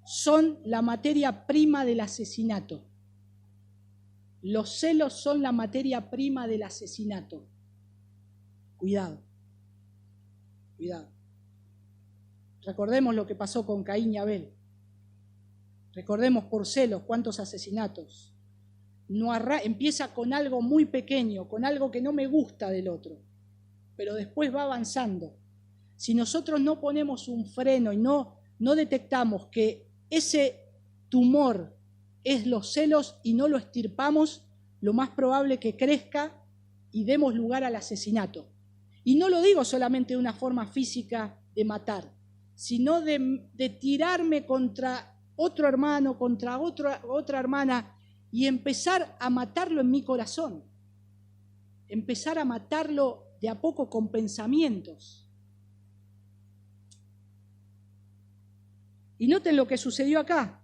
son la materia prima del asesinato. Los celos son la materia prima del asesinato. Cuidado. Recordemos lo que pasó con Caín y Abel. Recordemos por celos cuántos asesinatos. Empieza con algo muy pequeño, con algo que no me gusta del otro, pero después va avanzando. Si nosotros no ponemos un freno y no detectamos que ese tumor es los celos y no lo extirpamos, lo más probable que crezca y demos lugar al asesinato. Y no lo digo solamente de una forma física de matar, sino de tirarme contra otro hermano, contra otra hermana y empezar a matarlo en mi corazón. Empezar a matarlo de a poco con pensamientos. Y noten lo que sucedió acá.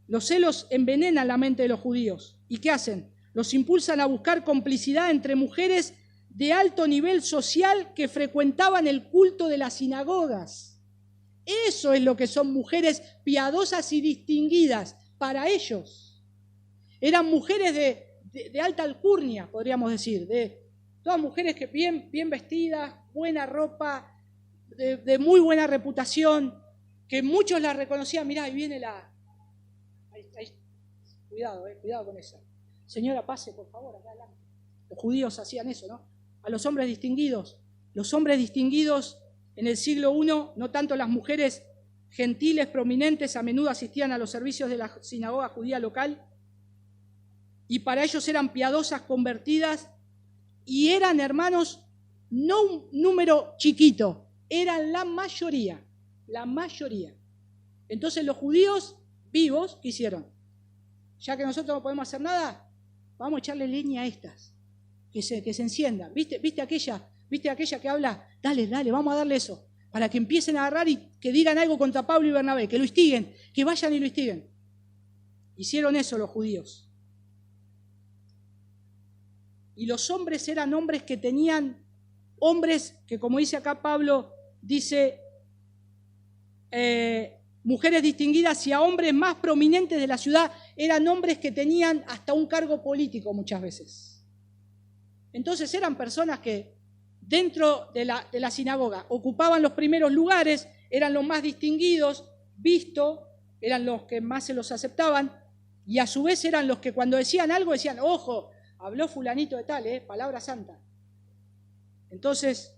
Los celos envenenan la mente de los judíos. ¿Y qué hacen? Los impulsan a buscar complicidad entre mujeres de alto nivel social que frecuentaban el culto de las sinagogas. Eso es lo que son mujeres piadosas y distinguidas para ellos. Eran mujeres de alta alcurnia, podríamos decir, de todas mujeres que bien vestidas, buena ropa, de muy buena reputación, que muchos la reconocían. Mirá, ahí viene la... Ahí. Cuidado con esa. Señora, pase, por favor, acá adelante. Los judíos hacían eso, ¿no? A los hombres distinguidos. Los hombres distinguidos en el siglo I, no tanto las mujeres gentiles, prominentes, a menudo asistían a los servicios de la sinagoga judía local y para ellos eran piadosas convertidas y eran, hermanos, no un número chiquito, eran la mayoría. Entonces los judíos vivos, ¿qué hicieron? Ya que nosotros no podemos hacer nada, vamos a echarle leña a estas, que se enciendan. ¿Viste aquella que habla? Dale, vamos a darle eso, para que empiecen a agarrar y que digan algo contra Pablo y Bernabé, que lo instiguen, que vayan y lo instiguen. Hicieron eso los judíos. Y los hombres eran hombres que tenían hombres que, como dice acá Pablo, dice mujeres distinguidas, y a hombres más prominentes de la ciudad, eran hombres que tenían hasta un cargo político muchas veces. Entonces eran personas que dentro de la sinagoga ocupaban los primeros lugares, eran los más distinguidos, vistos, eran los que más se los aceptaban, y a su vez eran los que cuando decían algo decían, ojo, habló fulanito de tal, palabra santa. Entonces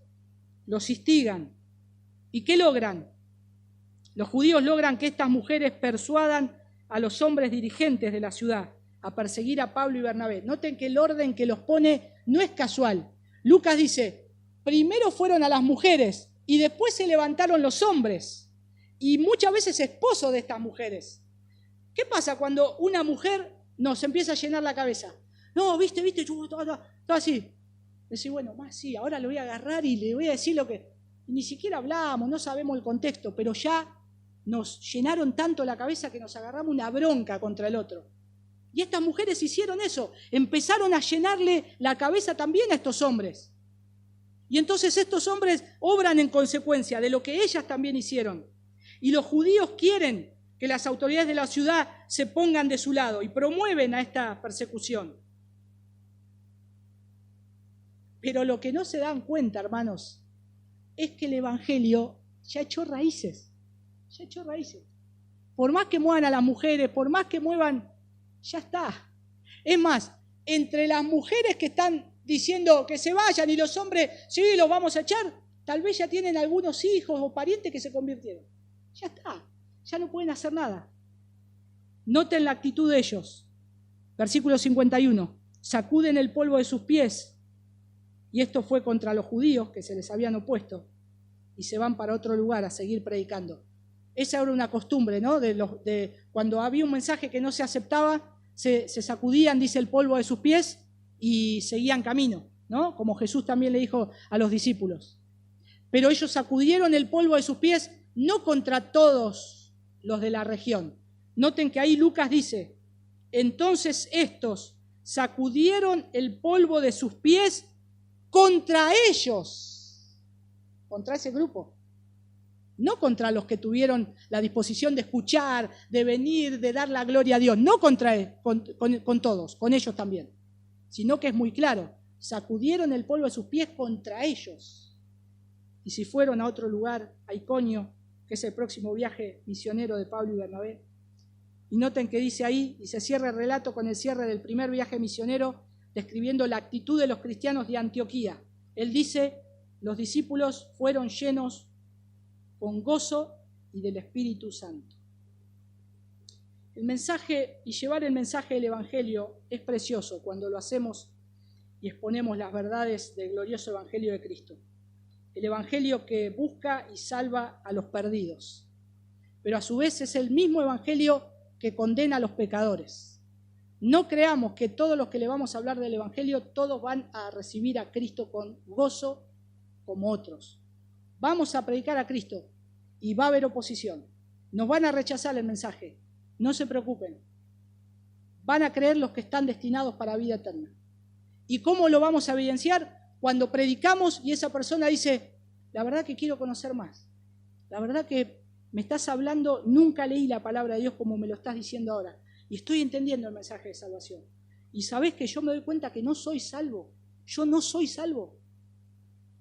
los instigan. ¿Y qué logran? Los judíos logran que estas mujeres persuadan a los hombres dirigentes de la ciudad a perseguir a Pablo y Bernabé. Noten que el orden que los pone no es casual. Lucas dice, primero fueron a las mujeres y después se levantaron los hombres, y muchas veces esposos de estas mujeres. ¿Qué pasa cuando una mujer nos empieza a llenar la cabeza? No, viste, todo así. Decís, bueno, más sí, ahora lo voy a agarrar y le voy a decir lo que... Y ni siquiera hablamos, no sabemos el contexto, pero ya nos llenaron tanto la cabeza que nos agarramos una bronca contra el otro. Y estas mujeres hicieron eso, empezaron a llenarle la cabeza también a estos hombres. Y entonces estos hombres obran en consecuencia de lo que ellas también hicieron. Y los judíos quieren que las autoridades de la ciudad se pongan de su lado y promueven a esta persecución. Pero lo que no se dan cuenta, hermanos, es que el Evangelio ya echó raíces. Ya echó raíces. Por más que muevan a las mujeres, por más que muevan, ya está. Es más, entre las mujeres que están diciendo que se vayan y los hombres, sí, los vamos a echar, tal vez ya tienen algunos hijos o parientes que se convirtieron. Ya está, ya no pueden hacer nada. Noten la actitud de ellos. Versículo 51. Sacuden el polvo de sus pies. Y esto fue contra los judíos que se les habían opuesto. Y se van para otro lugar a seguir predicando. Esa era una costumbre, ¿no? De cuando había un mensaje que no se aceptaba, se sacudían, dice, el polvo de sus pies y seguían camino, ¿no? Como Jesús también le dijo a los discípulos. Pero ellos sacudieron el polvo de sus pies no contra todos los de la región. Noten que ahí Lucas dice, entonces estos sacudieron el polvo de sus pies contra ellos, contra ese grupo. No contra los que tuvieron la disposición de escuchar, de venir, de dar la gloria a Dios. No contra con todos, con ellos también. Sino que es muy claro, sacudieron el polvo de sus pies contra ellos. Y si fueron a otro lugar, a Iconio, que es el próximo viaje misionero de Pablo y Bernabé, y noten que dice ahí, y se cierra el relato con el cierre del primer viaje misionero, describiendo la actitud de los cristianos de Antioquía. Él dice, los discípulos fueron llenos con gozo y del Espíritu Santo. El mensaje y llevar el mensaje del Evangelio es precioso cuando lo hacemos y exponemos las verdades del glorioso Evangelio de Cristo. El Evangelio que busca y salva a los perdidos, pero a su vez es el mismo Evangelio que condena a los pecadores. No creamos que todos los que le vamos a hablar del Evangelio, todos van a recibir a Cristo con gozo como otros. Vamos a predicar a Cristo y va a haber oposición. Nos van a rechazar el mensaje. No se preocupen. Van a creer los que están destinados para vida eterna. ¿Y cómo lo vamos a evidenciar? Cuando predicamos y esa persona dice, la verdad que quiero conocer más. La verdad que me estás hablando, nunca leí la palabra de Dios como me lo estás diciendo ahora. Y estoy entendiendo el mensaje de salvación. Y sabés que yo me doy cuenta que no soy salvo. Yo no soy salvo.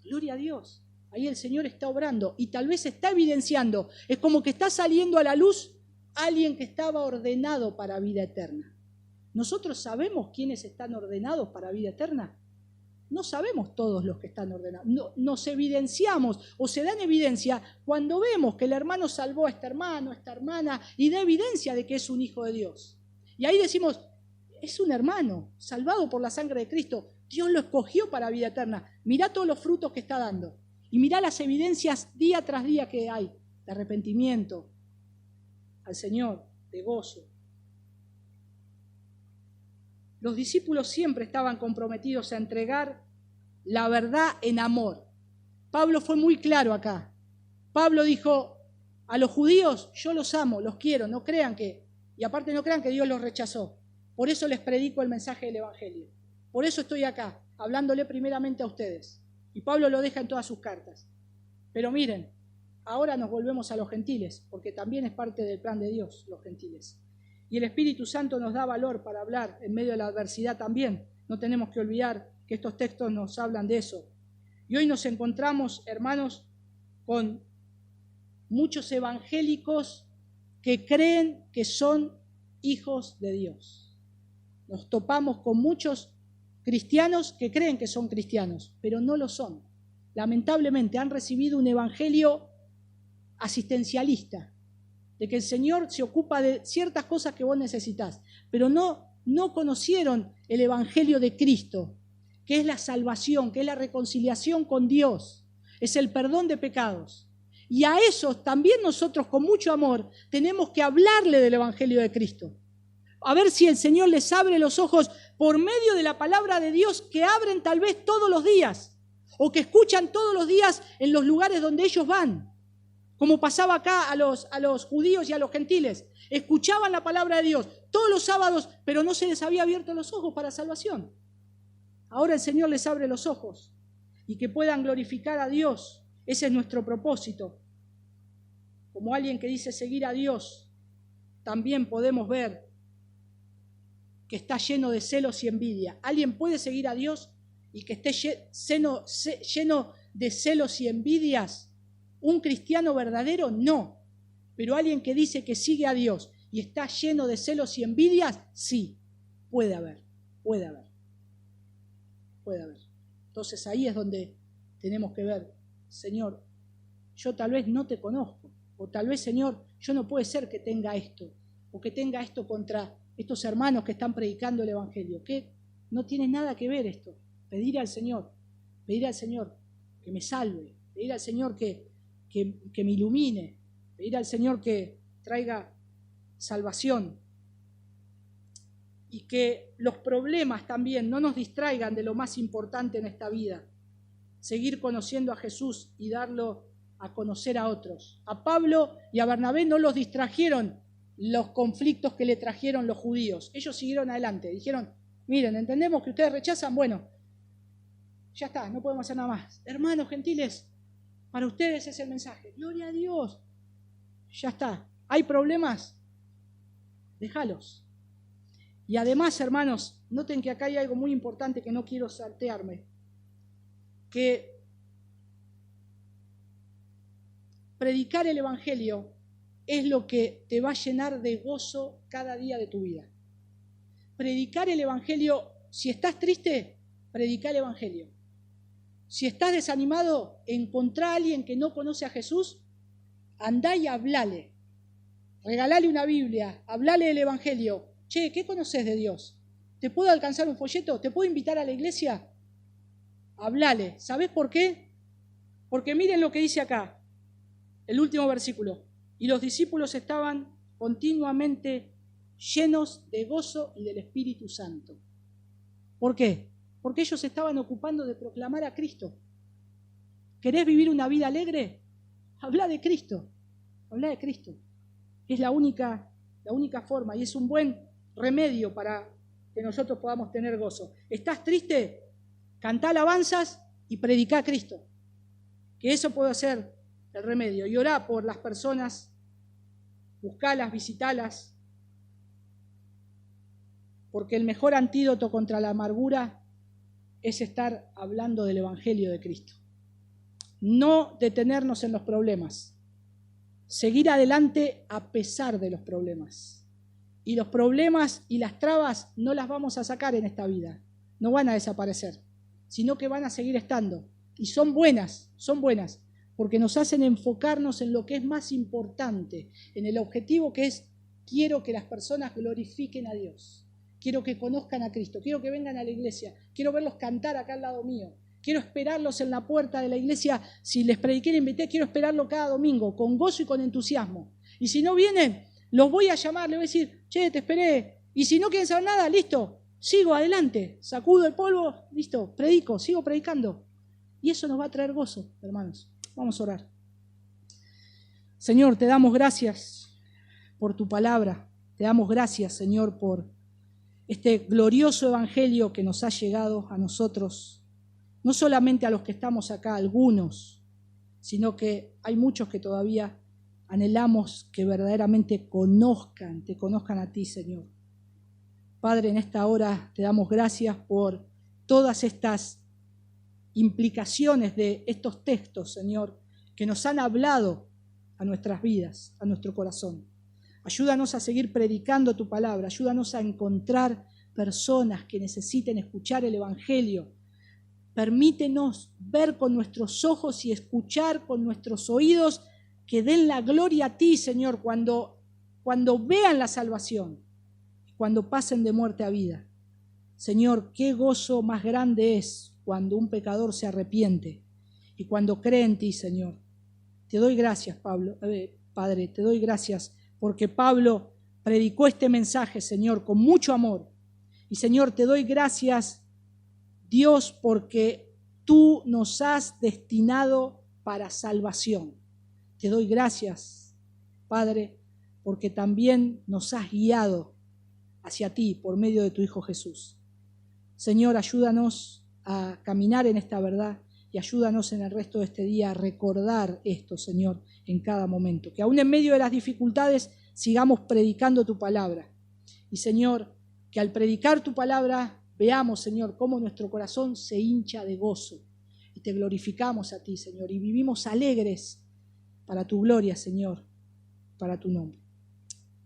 Gloria a Dios. Ahí el Señor está obrando y tal vez está evidenciando. Es como que está saliendo a la luz alguien que estaba ordenado para vida eterna. ¿Nosotros sabemos quiénes están ordenados para vida eterna? No sabemos todos los que están ordenados. No, nos evidenciamos o se dan evidencia cuando vemos que el hermano salvó a este hermano, a esta hermana y da evidencia de que es un hijo de Dios. Y ahí decimos, es un hermano salvado por la sangre de Cristo. Dios lo escogió para vida eterna. Mirá todos los frutos que está dando. Y mirá las evidencias día tras día que hay de arrepentimiento al Señor, de gozo. Los discípulos siempre estaban comprometidos a entregar la verdad en amor. Pablo fue muy claro acá. Pablo dijo, a los judíos yo los amo, los quiero, no crean que, y aparte no crean que Dios los rechazó. Por eso les predico el mensaje del Evangelio. Por eso estoy acá, hablándole primeramente a ustedes. Y Pablo lo deja en todas sus cartas. Pero miren, ahora nos volvemos a los gentiles, porque también es parte del plan de Dios, los gentiles. Y el Espíritu Santo nos da valor para hablar en medio de la adversidad también. No tenemos que olvidar que estos textos nos hablan de eso. Y hoy nos encontramos, hermanos, con muchos evangélicos que creen que son hijos de Dios. Nos topamos con muchos cristianos que creen que son cristianos, pero no lo son. Lamentablemente han recibido un evangelio asistencialista, de que el Señor se ocupa de ciertas cosas que vos necesitás, pero no conocieron el evangelio de Cristo, que es la salvación, que es la reconciliación con Dios, es el perdón de pecados. Y a esos también nosotros con mucho amor tenemos que hablarle del evangelio de Cristo. A ver si el Señor les abre los ojos por medio de la palabra de Dios que abren tal vez todos los días o que escuchan todos los días en los lugares donde ellos van. Como pasaba acá a los judíos y a los gentiles. Escuchaban la palabra de Dios todos los sábados, pero no se les había abierto los ojos para salvación. Ahora el Señor les abre los ojos y que puedan glorificar a Dios. Ese es nuestro propósito. Como alguien que dice seguir a Dios, también podemos ver que está lleno de celos y envidia. ¿Alguien puede seguir a Dios y que esté lleno de celos y envidias? ¿Un cristiano verdadero? No. Pero alguien que dice que sigue a Dios y está lleno de celos y envidias, sí, puede haber. Entonces ahí es donde tenemos que ver, Señor, yo tal vez no te conozco, o tal vez, Señor, yo no puede ser que tenga esto, o que tenga esto contra estos hermanos que están predicando el Evangelio, que no tiene nada que ver esto. Pedir al Señor que me salve, pedir al Señor que me ilumine, pedir al Señor que traiga salvación y que los problemas también no nos distraigan de lo más importante en esta vida, seguir conociendo a Jesús y darlo a conocer a otros. A Pablo y a Bernabé no los distrajeron los conflictos que le trajeron los judíos. Ellos siguieron adelante, dijeron, miren, entendemos que ustedes rechazan, bueno, ya está, no podemos hacer nada más. Hermanos gentiles, para ustedes es el mensaje. Gloria a Dios. Ya está. ¿Hay problemas? Déjalos. Y además, hermanos, noten que acá hay algo muy importante que no quiero saltearme. Que predicar el Evangelio es lo que te va a llenar de gozo cada día de tu vida. Predicar el Evangelio, si estás triste, predica el Evangelio. Si estás desanimado, encontrá a alguien que no conoce a Jesús, andá y hablale. Regalale una Biblia, hablale del Evangelio. Che, ¿qué conoces de Dios? ¿Te puedo alcanzar un folleto? ¿Te puedo invitar a la iglesia? Hablale. ¿Sabés por qué? Porque miren lo que dice acá, el último versículo. Y los discípulos estaban continuamente llenos de gozo y del Espíritu Santo. ¿Por qué? Porque ellos se estaban ocupando de proclamar a Cristo. ¿Querés vivir una vida alegre? Habla de Cristo. Habla de Cristo. Es la única forma y es un buen remedio para que nosotros podamos tener gozo. ¿Estás triste? Cantá alabanzas y predicá a Cristo. Que eso puede ser el remedio. Y orá por las personas, buscalas, visitalas, porque el mejor antídoto contra la amargura es estar hablando del Evangelio de Cristo. No detenernos en los problemas. Seguir adelante a pesar de los problemas. Y los problemas y las trabas no las vamos a sacar en esta vida. No van a desaparecer, sino que van a seguir estando. Y son buenas, porque nos hacen enfocarnos en lo que es más importante, en el objetivo que es, quiero que las personas glorifiquen a Dios. Quiero que conozcan a Cristo, quiero que vengan a la iglesia, quiero verlos cantar acá al lado mío, quiero esperarlos en la puerta de la iglesia, si les prediqué y les invité, quiero esperarlo cada domingo, con gozo y con entusiasmo. Y si no vienen, los voy a llamar, les voy a decir, che, te esperé, y si no quieren saber nada, listo, sigo adelante, sacudo el polvo, listo, predico, sigo predicando. Y eso nos va a traer gozo, hermanos. Vamos a orar. Señor, te damos gracias por tu palabra, te damos gracias, Señor, por este glorioso evangelio que nos ha llegado a nosotros. no solamente a los que estamos acá, algunos, sino que hay muchos que todavía anhelamos que verdaderamente te conozcan a ti, Señor. Padre, en esta hora te damos gracias por todas estas implicaciones de estos textos, Señor, que nos han hablado a nuestras vidas, a nuestro corazón. Ayúdanos a seguir predicando tu palabra, ayúdanos a encontrar personas que necesiten escuchar el Evangelio. Permítenos ver con nuestros ojos y escuchar con nuestros oídos, que den la gloria a ti, Señor, cuando vean la salvación, cuando pasen de muerte a vida. Señor, qué gozo más grande es cuando un pecador se arrepiente y cuando cree en ti, Señor. Te doy gracias, Padre, te doy gracias porque Pablo predicó este mensaje, Señor, con mucho amor. Y, Señor, te doy gracias, Dios, porque tú nos has destinado para salvación. Te doy gracias, Padre, porque también nos has guiado hacia ti por medio de tu Hijo Jesús. Señor, ayúdanos a caminar en esta verdad y ayúdanos en el resto de este día a recordar esto, Señor, en cada momento. Que aún en medio de las dificultades sigamos predicando tu palabra. Y, Señor, que al predicar tu palabra veamos, Señor, cómo nuestro corazón se hincha de gozo. Y te glorificamos a ti, Señor, y vivimos alegres para tu gloria, Señor, para tu nombre.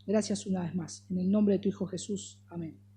Gracias una vez más. En el nombre de tu Hijo Jesús. Amén.